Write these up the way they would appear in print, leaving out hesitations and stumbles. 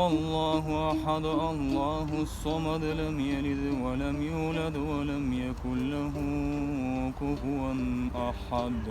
الله أحد الله الصمد لم يلد ولم يولد ولم يكن له كفوا أحد.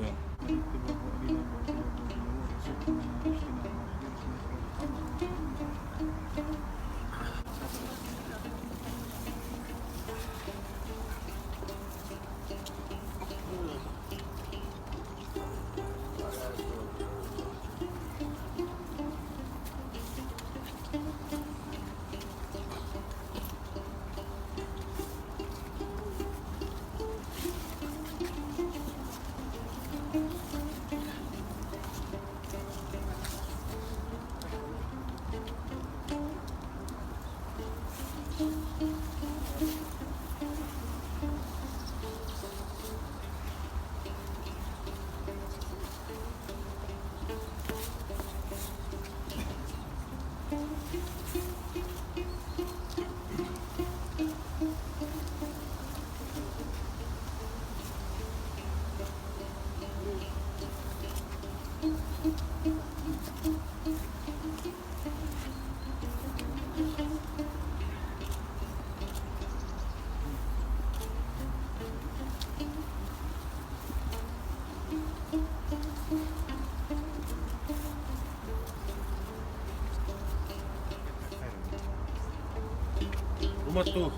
Урматтуу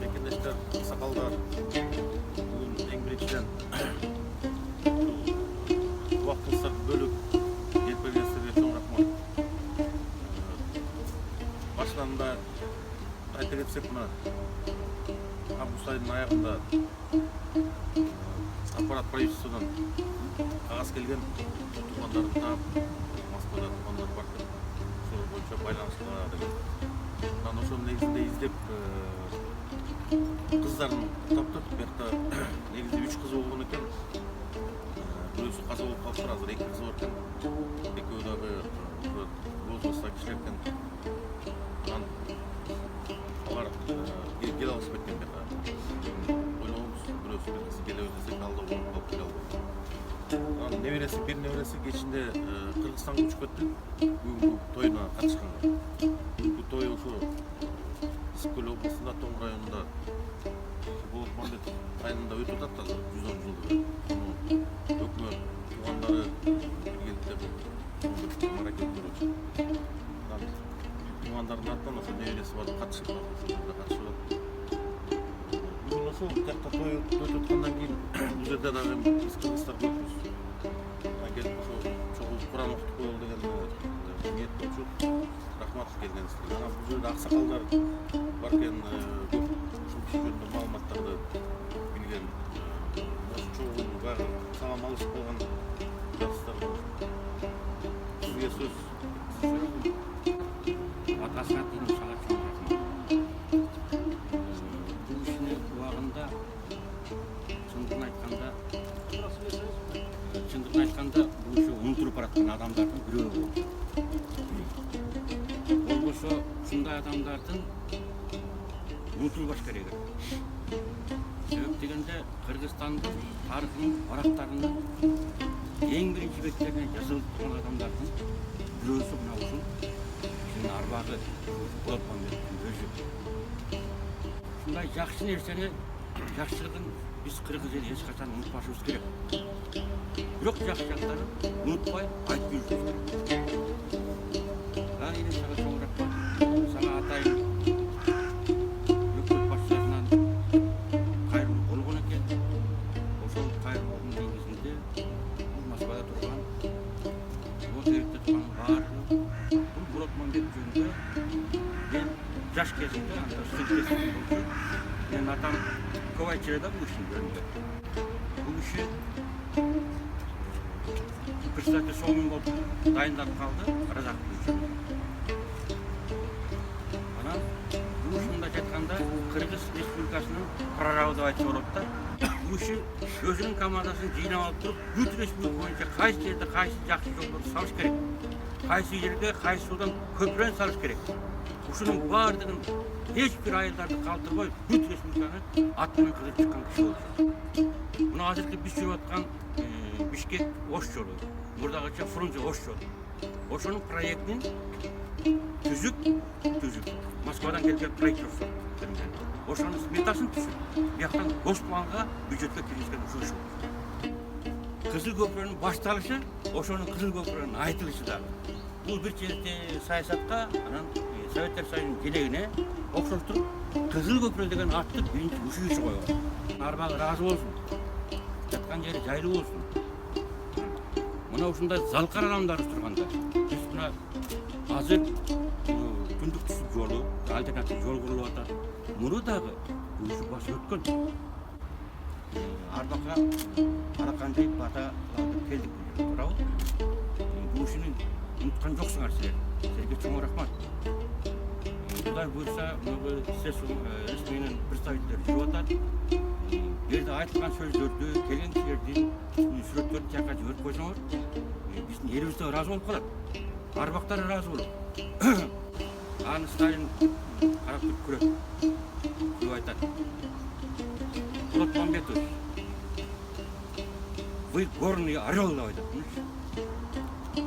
мекендештер, сакалдар, бүгүн эң биринчиден убактыңыздарды бөлүп келип бергениңиздерге чоң рахмат. Башында айта кетсек, мына август айынын аягында аппарат правительстводон кагаз келген, туугандарын таап, Москвада туугандар бар деп, ошол боюнча байланышкыла деген. Анан ошол негизинде издеп кыздарын таптык. Биякта негизинде 3 кыз болгон экен. Бирөөсү каза болуп калыптыр, азыр 2 кыз бар экен. Экөө дагы возрастта кишилер экен. Анан алар келе алышпайт экен бияка. Ойлогонбуз, бирөөсү бир кыз келебиз десек, алда болуп калып келе албайт. Анан бир небереси кечинде Кыргызстанга учуп кетти. Бүгүнкү тоюна катышканга. Бүгүнкү той ошо Ысык-Көл областында, Тоң районунда Болотмамбетов айылында өтүп атат азыр 110 жылдыгы. Муну өкмөт туугандары келиптер, маракеттер өчүп. Анан туугандардын атынан ошо небереси барып катышып атат. Бүгүн ошол жакта той өтүп аткандан кийин бул жерде дагы биз кыргыздар көппүз. Келип ошо чогуу Куран окутуп коелу деген ниет болчу. Рахмат келгениңизге. Анан бул жерде аксакалдар бар экен, көп ушул киши жөнүндө маалыматтарды билген. Ошо чогуу баягы салам алышып калган жаштар. Сизге сөз. Атасына тыйым салат чоң рахмат. Бул ишини убагында чындыгын айтканда бул иши унутулуп бараткан адамдардын бирөө болду. Болбосо ушундай адамдардын унутулбаш керек. Себеп дегенде Кыргызстандын тарыхынын барактарында эң биринчи беттерине жазылып турган адамдардын бирөөсү мына ушул кишинин арбагы Болотмамбетовдун өзү. Ушундай жакшы нерсени, жакшылыгын биз кыргыз эли эч качан унутпашыбыз керек. Бирок жакшы жактарын унутпай айтып жүрүшүбүз керек. Эне сага чоң рахмат. Сага атайын өкмөт башчысынан кайрылуу болгон экен. Ошол кайрылуунун негизинде Москвада турган, Московде турган баардыгы бул Болотмамбетов жөнүндө мен жаш кезимде анда студент болчу. Менин атам көп айтчу да бул иштин жөнүндө. Бул иши председатель Сомин болуп дайындалып калды, Разак үчүн. Анан бул ушундай айтканда Кыргыз Республикасынын прорабы деп айтса болот да. Бул иши өзүнүн командасын жыйнап алып туруп, бүт республика боюнча кайсы жерде кайсы жакшы жолдорду салыш керек, кайсы жерге кайсы суудан көпүрөн салыш керек. Ушунун баардыгын эч бир айылдарды калтырбой, бүт республиканы ат менен кыдырып чыккан киши болчу. Мына азыркы биз жүрүп аткан Бишкек Ош жолу, мурдагыча Фрунзе Ош жолу. ошонун проектин түзүп Москвадан келген проектировщик ошонун сметасын түзүп бияктан госпланга бюджетке киргизген ушу Кызыл көпүрөнүн башталышы ошонун Кызыл көпүрөнүн айтылышы дагы бул бир чети саясатка анан Советтер Союзунун желегине окшоштуруп Кызыл көпүрө деген атты биринчи ушул киши койгон. Арбагы ыраазы болсун, жаткан жери жайлуу болсун. Мына ушундай залкар адамдар турганда биз мына азыр күндүк түшүп жолу альтернатив жол курулуп атат. Муну дагы ушу басып өткөн. Арбакка аракандай бата келдик туурабы? Бул ишини унуткан жоксуңар силер. Силерге чоң рахмат. Кудай буйрса, СС менен представителдер жүрүп атат. Бул жерде айтылган сөздөрдү, келген кишилердин сүрөттөрүн жакка жиберип койсоңор, биздин элибиз да ыраазы болуп калат. Арбактар ыраазы болот. Аны Сталин карап туруп күлөт. Күлүп айтат. Болот Мамбетович, вы горный орел, деп айтат.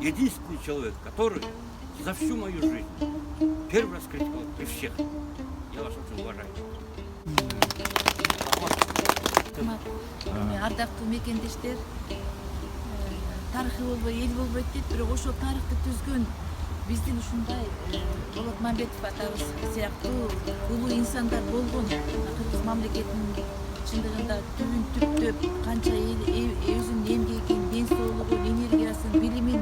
Единственный человек, который за всю мою жизнь первый раз критиковал при всех. Я вас очень уважаю. Ардактуу мекендештер, тарыхы болбой эл болбойт дейт, бирок ошол тарыхты түзгөн биздин ушундай Болот Мамбетов атабыз сыяктуу улуу инсандар болгон Кыргыз мамлекетинин чындыгында түбүн түптөп канча өзүнүн эмгегин, ден соолугун, энергиясын, билимин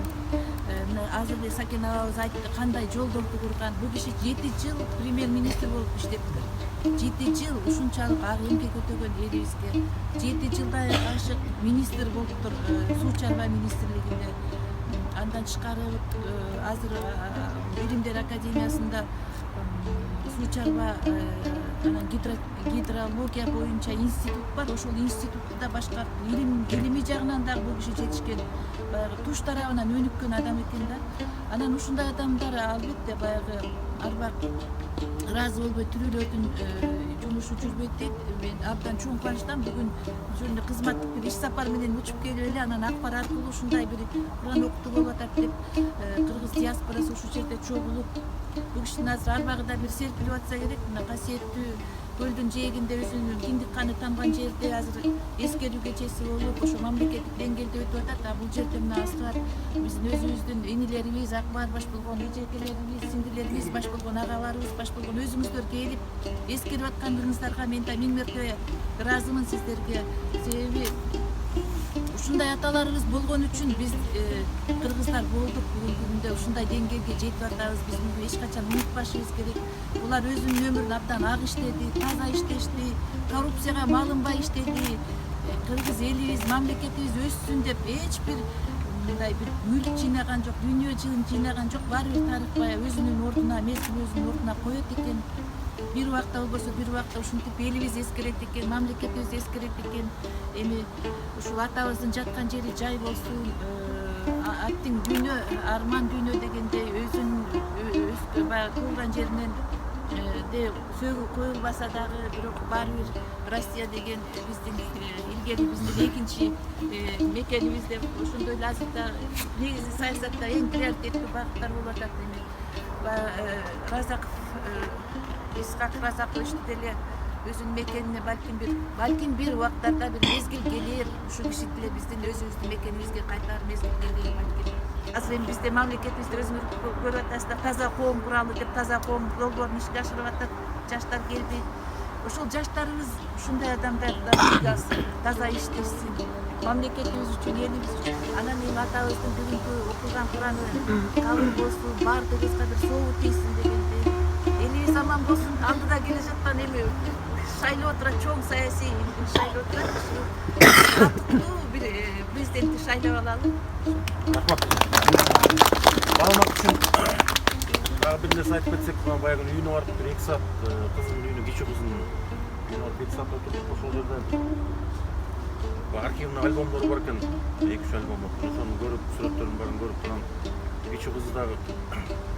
азыр эле Сакен абабыз айтты, кандай жолдорду курган. Бул киши 7 жыл премьер-министр болуп иштептир. 7 жыл ушунчалык ак эмгек өтөгөн элибизге 7 жылдай ашык министр болуптур суу чарба министрлигинде. Андан тышкары азыр Билимдер академиясында суу чарба анан гидрология боюнча институт бар. Ошол институтта башкарып, илимий жагынан дагы бул киши жетишкен, баягы туш тарабынан өнүккөн адам экен да. Анан ушундай адамдар албетте баягы арбак ыраазы болбой тирүүлөрдүн жумушу жүрбөйт дейт. Мен абдан чоң кубанычтамын. Бүгүн ошондой кызматтык бир иш сапар менен учуп келип эле анан акбар аркылуу ушундай бир Куран окутуу болуп атат деп кыргыз диаспорасы ушул жерде чогулуп бул кишинин азыр арбагы да бир серпилип атса керек. Мына касиеттүү көлдүн жээгинде өзүнүн киндик каны тамган жерде азыр эскерүү кечеси болуп ошо мамлекеттик деңгээлде өтүп атат. А бул жерде мына Аскар биздин өзүбүздүн энелерибиз, Акбар баш болгон эжекелерибиз, сиңдилерибиз баш болгон агаларыбыз баш болгон өзүңүздөр келип эскерип аткандыгыңыздарга мен да миң мерте ыраазымын сиздерге. Себеби ушундай аталарыбыз болгон үчүн биз кыргыздар болдук. Бүгүнкү күндө ушундай деңгээлге жетип атабыз. Биз муну эч качан унутпашыбыз керек. Булар өзүнүн өмүрүн абдан ак иштеди, таза иштешти, коррупцияга малынбай иштеди. Кыргыз элибиз, мамлекетибиз өссүн деп эч бир мындай бир мүлк жыйнаган жок, дүйнө жыйын жыйнаган жок. Баары бир тарых баягы өзүнүн ордуна, мезгил өзүнүн ордуна коет экен. Бир убакта болбосо бир убакта ушинтип элибиз эскерет экен, мамлекетибиз эскерет экен. Эми ушул атабыздын жаткан жери жай болсун, аттиң дүйнө, арман дүйнө дегендей өзүнүн баягы туулган жеринен сөөгү коюлбаса дагы, бирок баары бир Россия деген биздин илгери биздин экинчи мекенибиз деп ошондой эле азыр да негизи саясатта эң приоритеттүү багыттар болуп атат. Эми Разаков Исхак Разакович деле өзүнүн мекенине балким бир убактарда бир мезгил келер, ушул киши деле биздин өзүбүздүн мекенибизге кайтаар мезгил келер балким. Азыр эми бизде мамлекетибизде өзүңөр көрүп атасыздар, таза коом куралы деп таза коом долбоорун ишке ашырып атат. Жаштар келди. Ошол жаштарыбыз ушундай адамдардан үлгү алсын, таза иштешсин, мамлекетибиз үчүн, элибиз үчүн. Анан эми атабыздын бүгүнкү окуган Кураны кабыл болсун, баардыгыбызга бир сообу тийсин дегендей. Элибиз аман болсун. Алдыда келе жаткан эми шайлап отурат, чоң саясий шайлап отурат. Татыктуу бир президентти шайлап алалы. Рахмат. Маалымат үчүн дагы бир нерсе айтып кетсек, баягы үйүнө барып бир 2 саат кыздын үйүнө, кичи кыздын үйүнө барып 2 саат отуруп, ошол жерде архивный альбомдор бар экен, 2-3 альбом. Ошону көрүп, сүрөттөрдүн баарын көрүп, анан кичи кызы дагы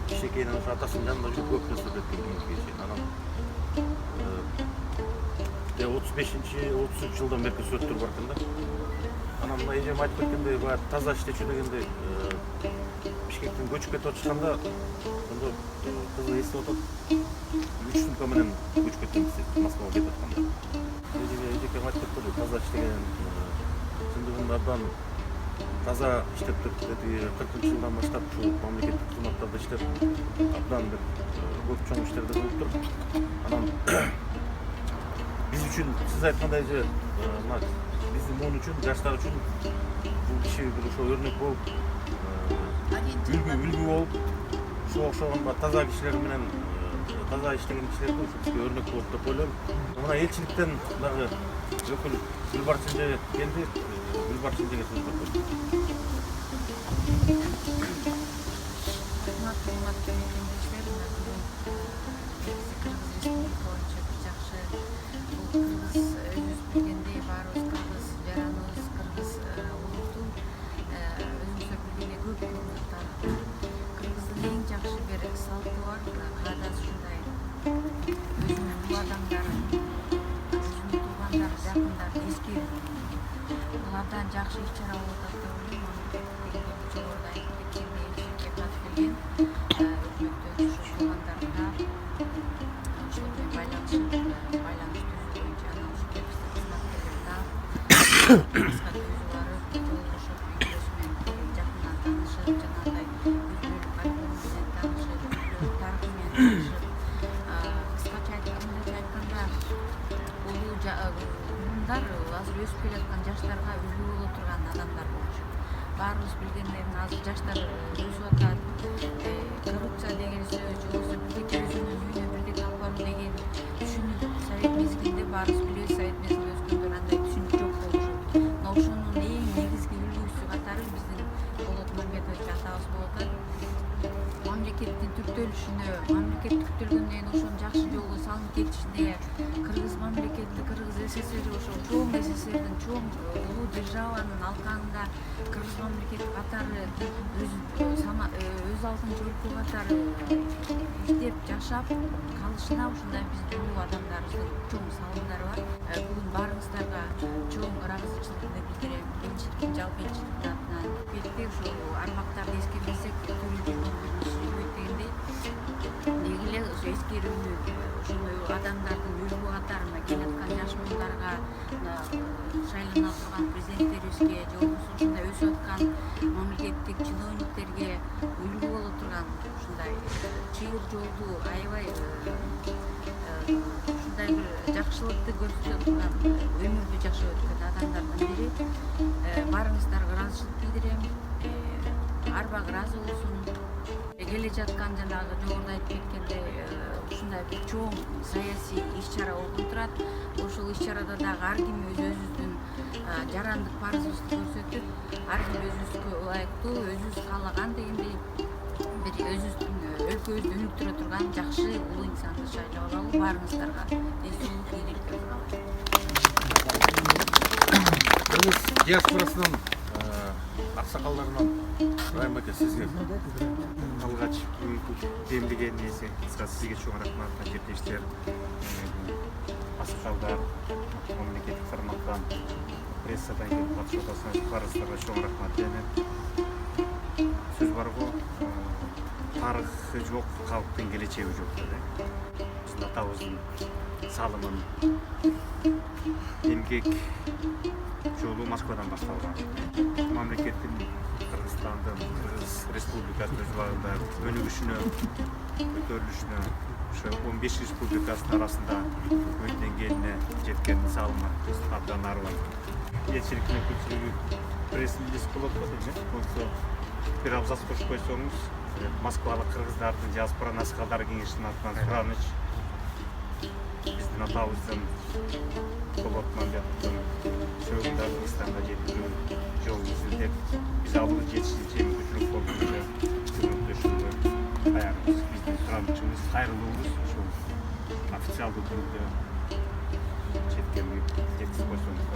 кичинекейинен ошо атасынын жанында жүрүп көп нерсе өткөн. Анан 35-33 жылдан берки сүрөттөр бар экен да. Анан мына эжем айтып кеткендей, баягы таза иштечү дегендей Бишкектен көчүп кетип жатканда ошондо кызы эстеп атат. 3 сумка менен көчүп кеткенбиз дейт, Москвага кетип атканда. Эжекем айтып кетти, таза иштеген, чындыгында абдан таза иштеп туруп, 40-жылдан баштап ушул мамлекеттик кызматтарда иштеп, абдан бир көп чоң иштерди кылып туруп, анан биз үчүн сиз айткандай же биздин муун үчүн, жаштар үчүн бул киши бир ошо өрнөк болуп, үлгү болуп, ошого окшогон таза кишилер менен таза иштеген кишилерге бизге өрнөк болуп деп ойлойм. Мына элчиликтен дагы өкүл Гүлбарчынжы келди. Гүлбарчынжыга сөз бердим. Алардан жакшы иш-чара болуп атат деп ойлойм. Жогоруда айтып кеткендей, элчиликке катып келген өкмөттө ошо туугандарына ошол менен байланыш түзүү боюнча анан ошо кепилдик кызматкерлер таап башка көзү барып, жолугушуп, үй-бүлөсү менен жакындан таанышып, жанагындай өзүнүн калкулу менен таанышып, тарыхы менен таанышып, кыскача айтканда мындар азыр өсүп келаткан жаштарга үлгү боло турган адамдар болчу. Баарыбыз билгендей, азыр жаштар өсүп атат. Коррупция деген сөз, же болбосо бирдеке өзүнүн үйүнө бирдеке алып баруу деген түшүнүк совет мезгилинде баарыбыз билебиз, совет мезгилинде өскөндөр андай түшүнүк жок болчу. Но ошонун эң негизги үлгүсү катары биздин Болот Мамбетович атабыз болуп атат. Мамлекеттин түптөлүшүнө, мамлекет түптөлгөндөн кийин ошонун жакшы жолго салынып кетишине, Кыргыз мамлекети, Кыргыз СССР ошол чоң СССРдин чоң улуу державанын алкагында Кыргыз мамлекети катары өз алдынча өлкө катары иштеп жашап калышына ушундай биздин улуу адамдарыбыздын чоң салымдары бар. Бүгүн баарыңыздарга чоң ыраазычылыгымды билдирем. Элчиликтин жалпы элчиликтин атынан бетте ушул армактарды эскербесек дегендей деги эле эскерүүнү ошондой адамдардын үлгү катарына келаткан жаш муундарга шайлана турган президенттерибизге же болбосо ушундай өсүп аткан мамлекеттик чиновниктерге үлгү боло турган ушундай чыйыр жолду аябай ушундай бир жакшылыкты көрсөтө турган өмүрдү жашап өткөн адамдардын бири. Баарыңыздарга ыраазычылык билдирем. Арбак ыраазы болсун. Келе жаткан жанагы жогоруда айтып кеткендей ушундай бир чоң саясий иш-чара болуп турат. Ошол иш-чарада дагы ар ким өзүбүздүн жарандык парызыбызды көрсөтүп, ар ким өзүбүзгө ылайыктуу, өзүбүз каалаган дегендей бир өзүбүздүн өлкөбүздү өнүктүрө турган жакшы улуу инсанды шайлап алалы. Баарыңыздарга ден соолук, ийгиликтер каалайм. Кыргыз диаспорасынан аксакалдарынан Райым аке сизге алгач демдеген нерсе сизге чоң рахмат. Жептештер, аксакалдар, мамлекеттик тармактан, прессадан келип катышып атасыңар, баарыңыздарга чоң рахмат дейм. Сөз бар го, тарыхы жок калктын келечеги жок деп. Биздин атабыздын салымын, эмгек жолу Москвадан башталган. Мамлекеттин Кыргызстандын, Кыргыз Республикасынын өз убагында өнүгүшүнө, көтөрүлүшүнө, ошо 15 республикасынын арасында өйдөнгенине жеткен салымы абдан арбан. Элчиликтин өкүлчүлүгү пресс-релиз болот го дейм. Болсо бир абзац кошуп койсоңуз, Москвалык кыргыздардын диаспора насыкалдары кеңешинин атынан сураныч биздин атабыздын Болот Мамбетовдун сөөгүндө Кыргызстанга жеткирүү жолун изилдеп, биз ал жетишинче мүмкүнчүлүк болгончо көмөктөшүүгө даярбыз. Биздин суранычыбыз, кайрылуубуз ушул официалдуу түрдө четкелге жеткизип койсоңуз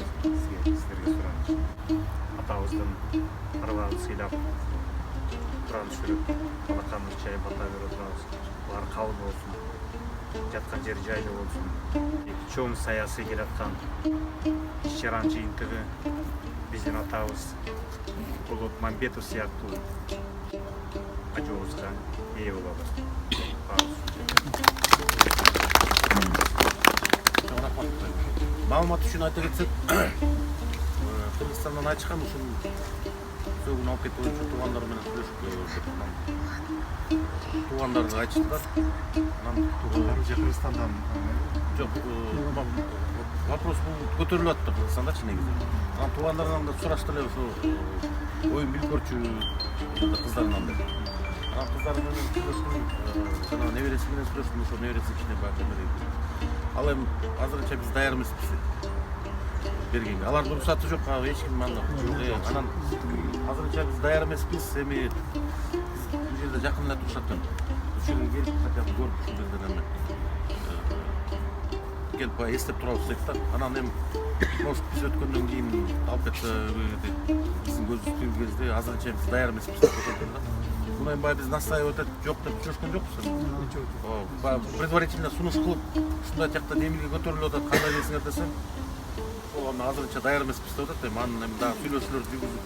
сиздерге сураныч. Атабыздын арбагын сыйлап, Куран сүрүп, балаканыбыз чайып ата берип отурабыз. Булар кабыл болсун. Жаткан жери жайлуу болсун. Чоң саясий келаткан иш-чаранын жыйынтыгы биздин атабыз Болот Мамбетов сыяктуу ажообузга ээ болобуз. Маалымат үчүн айта кетсек, Кыргызстандан айчкан ушул сөөгүн алып кетүү боюнча туугандар менен сүйлөшүп туугандарды айтыштылар. Туугандар же Кыргызстандан Жок, вопрос бул көтөрүлүп атты Кыргызстандачы негизи. Анан туугандардан да сураштыр эле ошо оюн билип көрчү кыздарынан деп. Анан кыздар менен сүйлөштүм, жана небереси менен сүйлөштүм, ошо небереси кичине баягы эмелейт. Ал эми азырынча биз даяр эмеспиз бергенге. Алардын уруксаты жок, эч ким аны. Анан азырынча биз даяр эмеспиз, эми бул жерде жакын эле турушат экен. Ушуну келип хотя бы көрүп ушул жерден эме келип баягы эстеп турабыз дейт да. Анан эми может биз өткөндөн кийин алып кетсе биздин көзүбүз түйүл кезде азырынча биз даяр эмеспиз деп айтат да. Муну эми баягы биз настаивать этип жок деп сүйлөшкөн жокпуз. Баягы предварительно сунуш кылып ушундай жакта демилге көтөрүлүп атат, кандай дейсиңер десем, ошол азырынча даяр эмеспиз деп атат. Эми анын эми дагы сүйлөшүүлөрдү жүргүзүп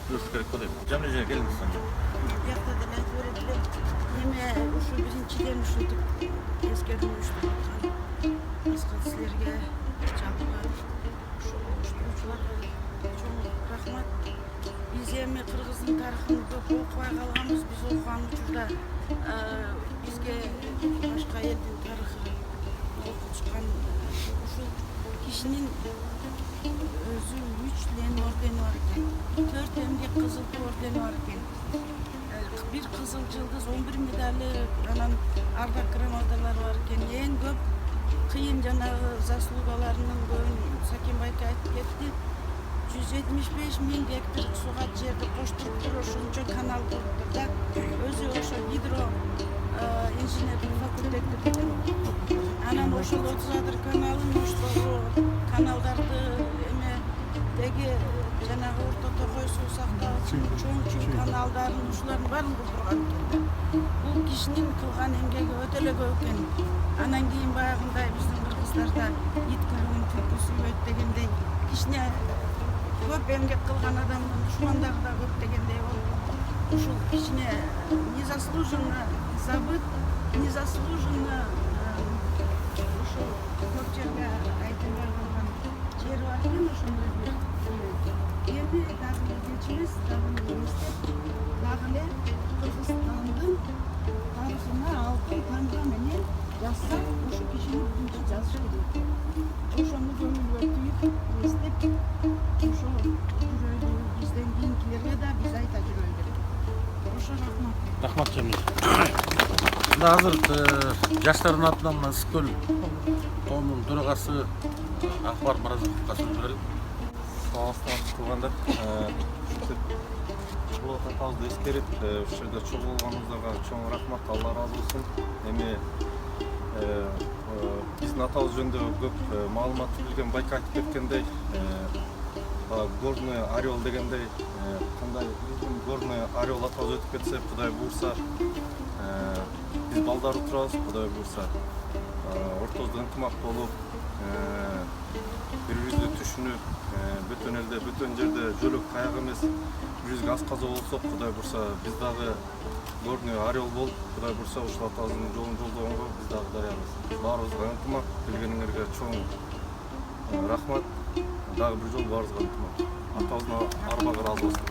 сүйлөшүш керек го дейм. Жамиле келиңиз анда. Бияқта да айтып берет элем. Неме ушу биринчиден ушинтип эскертүүчү башка кишилерге жалпы ошо уюштуруучуларга чоң рахмат. Биз эми Кыргыздын тарыхын көп окубай калганбыз. Биз окуган учурда бизге башка элдин тарыхы окутушкан ушул кишинин өзү 3 лен ордени бар экен, 4 эмгек кызыл ту ордени бар экен, 1 кызыл жылдыз, 11 медали, анан ардак грамоталары бар экен. Эң көп кыйын жанагы заслугаларынын көбүн Сакенбайка айтып кетти. 175 000 гектар суга жерди коштуруптур, ошончо канал куруптур да. Өзү ошо гидро инженерлик факультетти бүтүн. Анан ошол 30 каналын оштогу каналдарды деги жанагы орто токой суу сактагычы чоң каналдарын ушулардын баарын курдурган экен. Бул кишинин кылган эмгеги өтө эле көп экен. Анан кийин баягындай биздин кыргыздарда ит күлүгүн түлкү сүйбөйт дегендей кичине көп эмгек кылган адамдын душмандары да көп дегендей болуп, ушул кичине незаслуженно забыт, незаслуженно ушул көп жерге айтылбай калган жери бар экен. Ошондой бир эми дагы экинчи эмес, дагы эстеп, дагы эле Кыргызстандын тарыхына алтын тамга менен жазсак, ушул кишини бүгүнкү жазыш керек. Ошону көңүлгө түйүп, эстеп, ошо жүрөлү, бизден кийинкилерге да биз айта жүрөлү. Ошо рахмат. Рахмат Жамил. Мына азыр жаштардын атынан мына Ысык-Көл коомунун төрагасы Акбар Маразаковго сөз берели. Саламатсыздар туугандар. Бул атабызды эскерип, ушул жерде чогуу болгонуңуздарга чоң рахмат, Алла ыраазы болсун. Эми биздин атабыз жөнүндө көп маалымат билген Байка айтып кеткендей, горный орел дегендей, кандай горный орел атабыз өтүп кетсе, Кудай буйрса, биз балдары турабыз, Кудай буйрса, ортобузда ынтымак болуп, бири-бирибизди түшүнүп, бүтүн элде, бүтүн жерде жөлөк таяк эмес, бирибизге ас каза болсок, Кудай буйрса, биз дагы горный орел болуп, Кудай буйрса, ушул атабыздын жолун жолдогонго биз дагы даярбыз. Баарыбызга ынтымак, келгениңерге чоң рахмат. Дагы бир жолу баарыбызга ынтымак. Атабыздын арбагы ыраазы болсун.